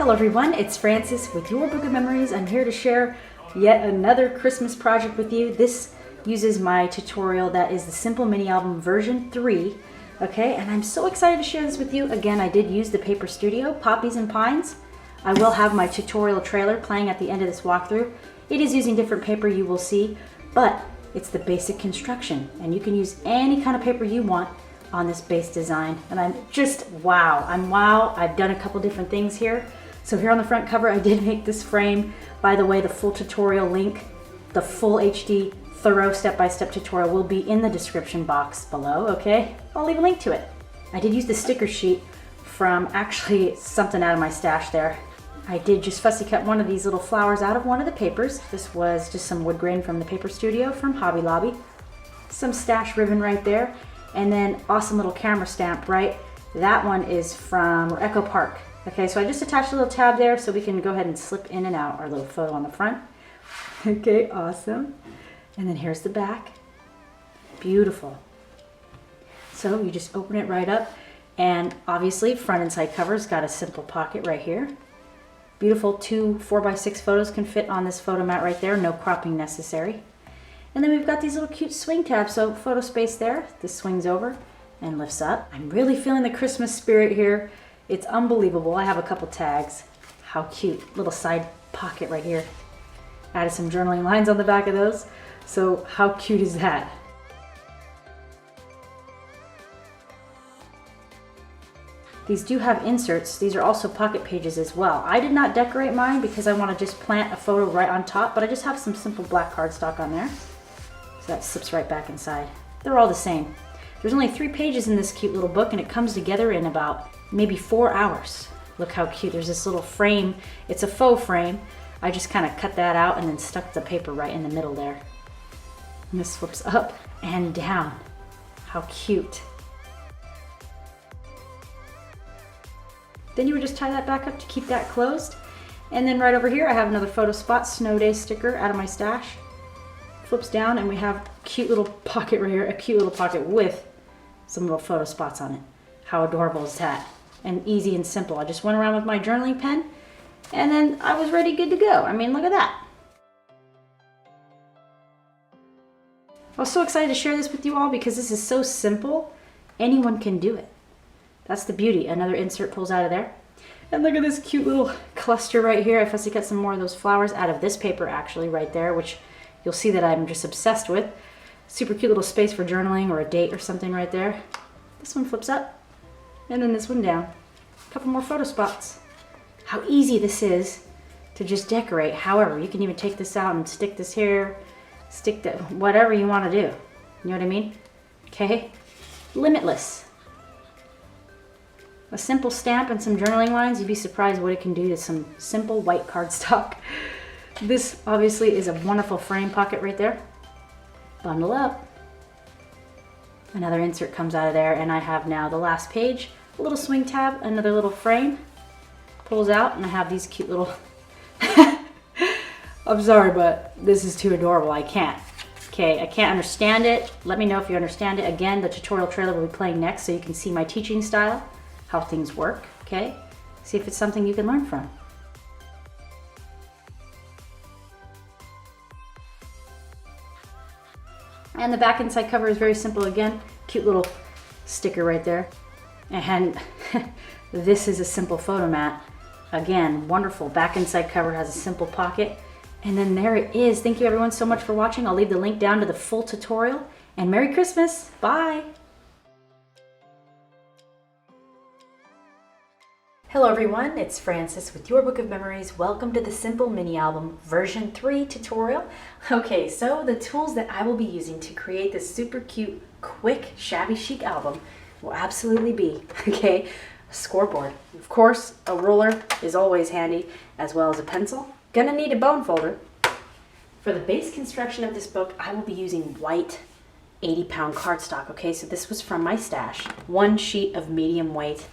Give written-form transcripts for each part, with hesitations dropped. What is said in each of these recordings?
Hello everyone, it's Frances with Your Book of Memories. I'm here to share yet another Christmas project with you. This uses my tutorial that is the Simple Mini Album version 3. Okay, and I'm so excited to share this with you. Again, I did use the paper studio, Poppies and Pines. I will have my tutorial trailer playing at the end of this walkthrough. It is using different paper, you will see, but it's the basic construction, and you can use any kind of paper you want on this base design. And I'm just wow. I've done a couple different things here. So here on the front cover, I did make this frame. By the way, the full tutorial link, the full HD thorough step-by-step tutorial will be in the description box below, okay? I'll leave a link to it. I did use the sticker sheet from actually something out of my stash there. I did just fussy cut one of these little flowers out of one of the papers. This was just some wood grain from the paper studio from Hobby Lobby. Some stash ribbon right there. And then awesome little camera stamp, right? That one is from Echo Park. Okay, so I just attached a little tab there so we can go ahead and slip in and out our little photo on the front. Okay, awesome. And then here's the back. Beautiful. So you just open it right up, and obviously front and side cover's got a simple pocket right here. Beautiful 2 4x6 photos can fit on this photo mat right there, no cropping necessary. And then we've got these little cute swing tabs, so photo space there. This swings over and lifts up. I'm really feeling the Christmas spirit here. It's unbelievable. I have a couple tags. How cute. Little side pocket right here. Added some journaling lines on the back of those. So how cute is that? These do have inserts. These are also pocket pages as well. I did not decorate mine because I want to just plant a photo right on top, but I just have some simple black cardstock on there. So that slips right back inside. They're all the same. There's only 3 pages in this cute little book, and it comes together in about maybe 4 hours. Look how cute. There's this little frame. It's a faux frame. I just kind of cut that out and then stuck the paper right in the middle there. And this flips up and down. How cute. Then you would just tie that back up to keep that closed. And then right over here I have another photo spot snow day sticker out of my stash. Flips down and we have a cute little pocket right here, a cute little pocket with some little photo spots on it. How adorable is that? And easy and simple. I just went around with my journaling pen and then I was ready, good to go. I mean, look at that. I was so excited to share this with you all because this is so simple. Anyone can do it. That's the beauty. Another insert pulls out of there. And look at this cute little cluster right here. I fussy cut some more of those flowers out of this paper actually right there, which you'll see that I'm just obsessed with. Super cute little space for journaling or a date or something right there. This one flips up and then this one down. A couple more photo spots. How easy this is to just decorate. However, you can even take this out and stick this here, stick that, whatever you want to do. You know what I mean? Okay? Limitless. A simple stamp and some journaling lines, you'd be surprised what it can do to some simple white cardstock. This obviously is a wonderful frame pocket right there. Bundle up. Another insert comes out of there, and I have now the last page, a little swing tab, another little frame, pulls out, and I have these cute little, I'm sorry, but this is too adorable, I can't. Okay, I can't understand it. Let me know if you understand it. Again, the tutorial trailer will be playing next so you can see my teaching style, how things work, okay? See if it's something you can learn from. And the back and side cover is very simple again. Cute little sticker right there. And this is a simple photo mat. Again, wonderful. Back and side cover has a simple pocket. And then there it is. Thank you everyone so much for watching. I'll leave the link down to the full tutorial. And Merry Christmas. Bye. Hello everyone, it's Frances with Your Book of Memories. Welcome to the Simple Mini Album version 3 tutorial. Okay, so the tools that I will be using to create this super cute, quick, shabby chic album will absolutely be, okay, a scoreboard. Of course, a ruler is always handy, as well as a pencil. Gonna need a bone folder. For the base construction of this book, I will be using white 80-pound cardstock, okay? So this was from my stash. 1 sheet of medium weight,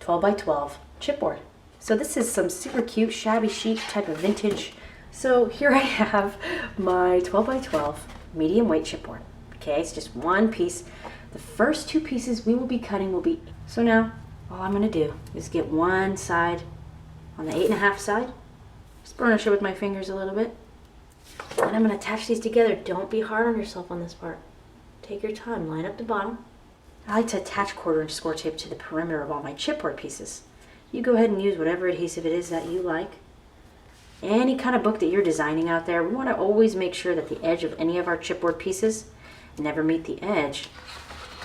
12 by 12. Chipboard. So this is some super cute shabby chic type of vintage. So here I have my 12 by 12 medium weight chipboard. Okay, it's just one piece. The first 2 pieces we will be cutting will be, so now all I'm going to do is get one side on the 8.5 side. Just burnish it with my fingers a little bit. And I'm going to attach these together. Don't be hard on yourself on this part. Take your time, line up the bottom. I like to attach 1/4" score tape to the perimeter of all my chipboard pieces. You go ahead and use whatever adhesive it is that you like. Any kind of book that you're designing out there, we want to always make sure that the edge of any of our chipboard pieces never meet the edge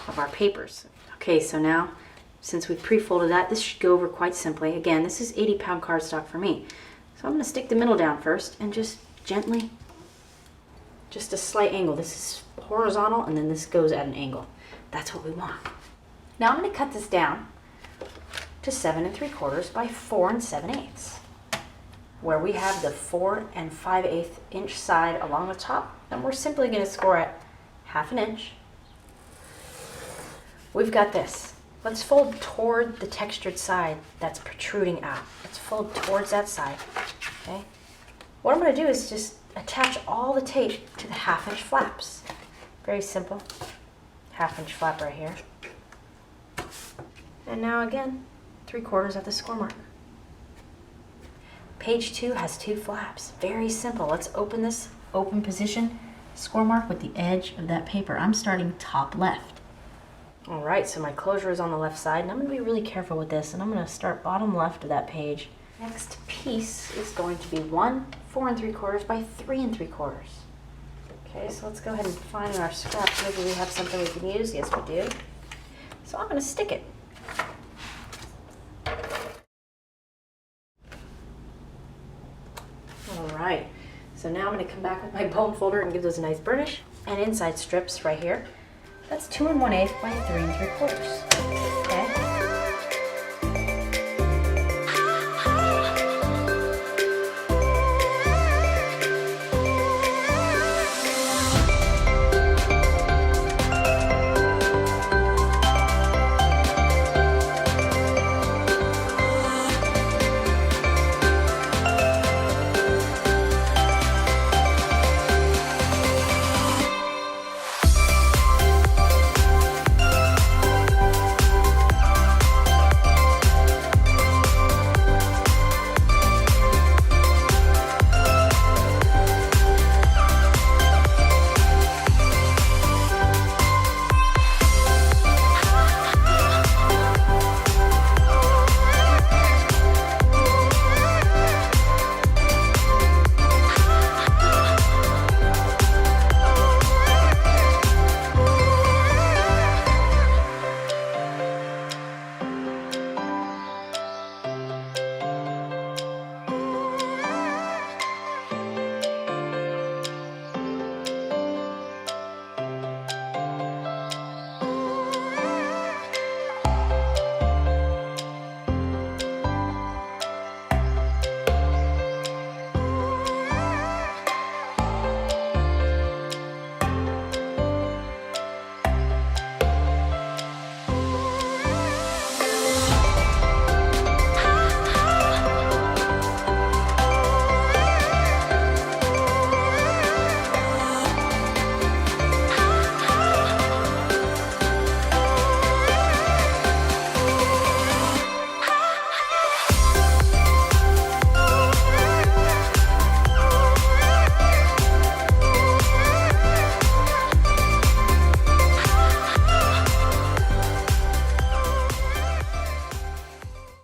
of our papers. Okay, so now, since we've pre-folded that, this should go over quite simply. Again, this is 80-pound cardstock for me. So I'm going to stick the middle down first and just gently, just a slight angle. This is horizontal and then this goes at an angle. That's what we want. Now I'm going to cut this down to 7 3/4 by 4 7/8, where we have the 4 5/8 inch side along the top, and we're simply going to score at 1/2 inch. We've got this. Let's fold toward the textured side that's protruding out. Let's fold towards that side. Okay. What I'm going to do is just attach all the tape to the 1/2 inch flaps. Very simple. 1/2 inch flap right here. And now again, 3/4 of the score mark. Page 2 has 2 flaps. Very simple. Let's open this open position score mark with the edge of that paper. I'm starting top left. All right, so my closure is on the left side, and I'm going to be really careful with this, and I'm going to start bottom left of that page. Next piece is going to be 1 4 3/4 by 3 3/4. Okay, so let's go ahead and find our scraps. Maybe we have something we can use. Yes, we do. So I'm going to stick it. All right, so now I'm going to come back with my bone folder and give those a nice burnish. And inside strips right here. That's 2 1/8 by 3 3/4. Okay.